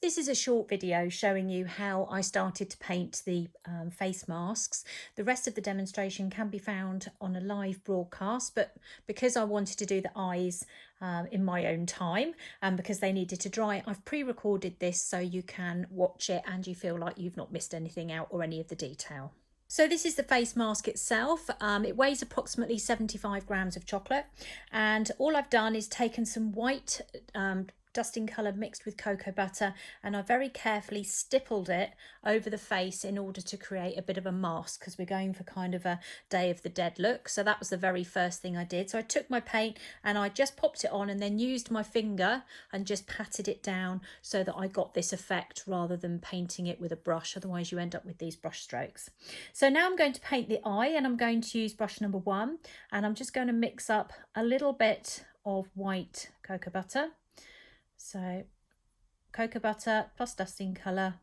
This is a short video showing you how I started to paint the face masks. The rest of the demonstration can be found on a live broadcast, but because I wanted to do the eyes in my own time and because they needed to dry, I've pre-recorded this so you can watch it and you feel like you've not missed anything out or any of the detail. So this is the face mask itself. It weighs approximately 75 grams of chocolate, and all I've done is taken some white dusting colour mixed with cocoa butter, and I very carefully stippled it over the face in order to create a bit of a mask because we're going for kind of a Day of the Dead look. So that was the very first thing I did. So I took my paint and I just popped it on and then used my finger and just patted it down so that I got this effect rather than painting it with a brush. Otherwise you end up with these brush strokes. So now I'm going to paint the eye, and I'm going to use brush number 1, and I'm just going to mix up a little bit of white cocoa butter. So cocoa butter plus dusting colour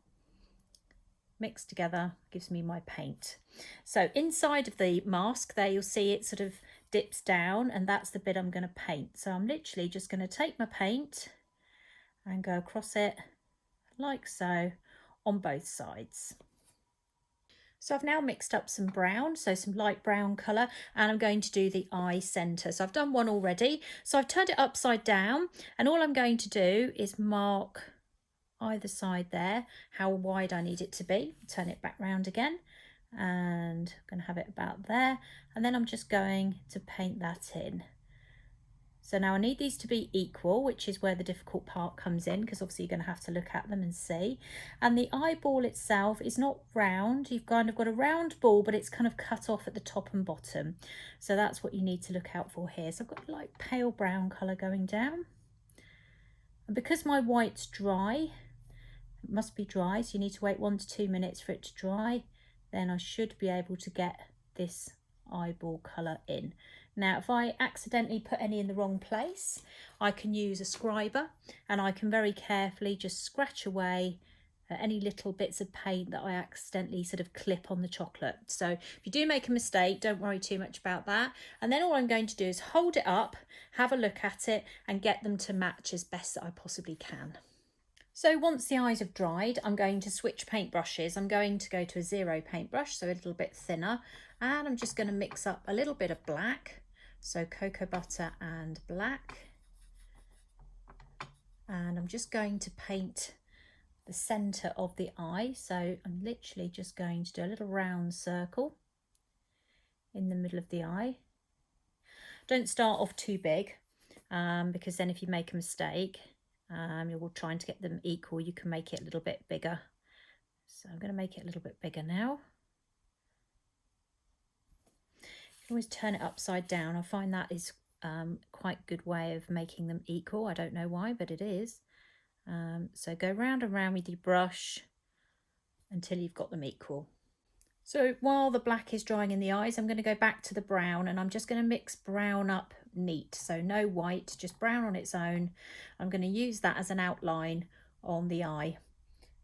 mixed together gives me my paint. So inside of the mask there, you'll see it sort of dips down, and that's the bit I'm going to paint. So I'm literally just going to take my paint and go across it like so on both sides. So I've now mixed up some brown, so some light brown colour, and I'm going to do the eye centre. So I've done one already. So I've turned it upside down, and all I'm going to do is mark either side there how wide I need it to be. Turn it back round again, and I'm going to have it about there, and then I'm just going to paint that in. So now I need these to be equal, which is where the difficult part comes in, because obviously you're going to have to look at them and see. And the eyeball itself is not round. You've kind of got a round ball, but it's kind of cut off at the top and bottom. So that's what you need to look out for here. So I've got like pale brown colour going down. And because my white's dry, it must be dry, so you need to wait 1 to 2 minutes for it to dry. Then I should be able to get this eyeball colour in. Now if I accidentally put any in the wrong place, I can use a scriber and I can very carefully just scratch away at any little bits of paint that I accidentally sort of clip on the chocolate. So if you do make a mistake, don't worry too much about that. And then all I'm going to do is hold it up, have a look at it and get them to match as best that I possibly can. So once the eyes have dried, I'm going to switch paintbrushes. I'm going to go to a 0 paintbrush, so a little bit thinner, and I'm just going to mix up a little bit of black, so cocoa butter and black, and I'm just going to paint the centre of the eye. So I'm literally just going to do a little round circle in the middle of the eye. Don't start off too big, because then if you make a mistake, you're trying to get them equal, you can make it a little bit bigger. So I'm going to make it a little bit bigger now. You can always turn it upside down. I find that is quite a good way of making them equal. I don't know why, but it is. So go round and round with your brush until you've got them equal. So while the black is drying in the eyes, I'm going to go back to the brown, and I'm just going to mix brown up neat. So no white, just brown on its own. I'm going to use that as an outline on the eye.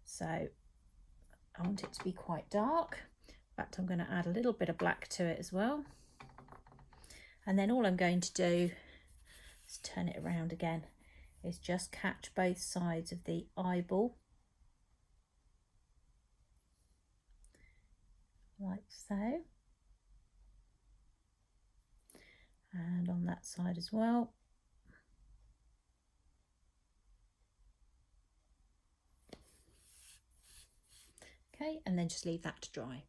So I want it to be quite dark. In fact, I'm going to add a little bit of black to it as well. And then all I'm going to do is turn it around again, is just catch both sides of the eyeball. Like so. And on that side as well. Okay, and then just leave that to dry.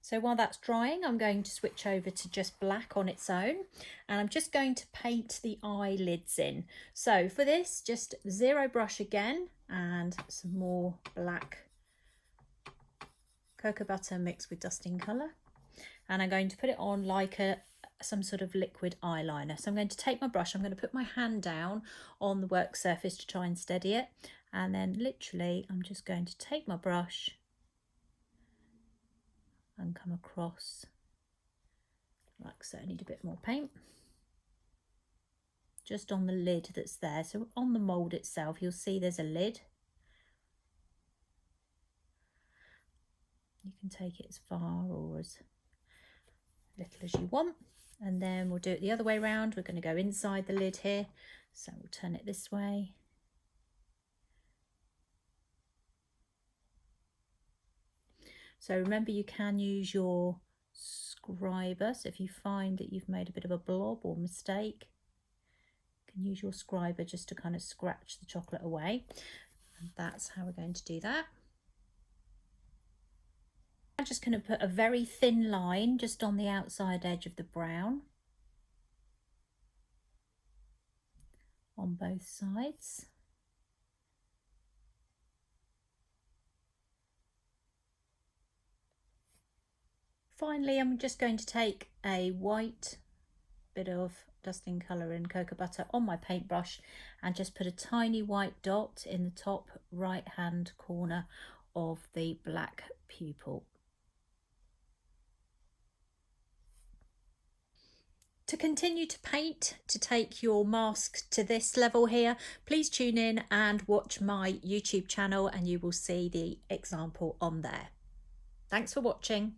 So while that's drying, I'm going to switch over to just black on its own, and I'm just going to paint the eyelids in. So for this, just 0 brush again and some more black cocoa butter mixed with dusting colour, and I'm going to put it on like some sort of liquid eyeliner. So I'm going to take my brush, I'm going to put my hand down on the work surface to try and steady it, and then literally I'm just going to take my brush and come across like so. I need a bit more paint just on the lid that's there. So on the mould itself, you'll see there's a lid. You can take it as far or as little as you want, and then we'll do it the other way around. We're going to go inside the lid here, so we'll turn it this way So remember, you can use your scriber. So if you find that you've made a bit of a blob or mistake, you can use your scriber just to kind of scratch the chocolate away. And that's how we're going to do that. I'm just going to put a very thin line just on the outside edge of the brown on both sides. Finally, I'm just going to take a white bit of dusting colour and cocoa butter on my paintbrush and just put a tiny white dot in the top right hand corner of the black pupil. To continue to paint, to take your mask to this level here, please tune in and watch my YouTube channel and you will see the example on there. Thanks for watching.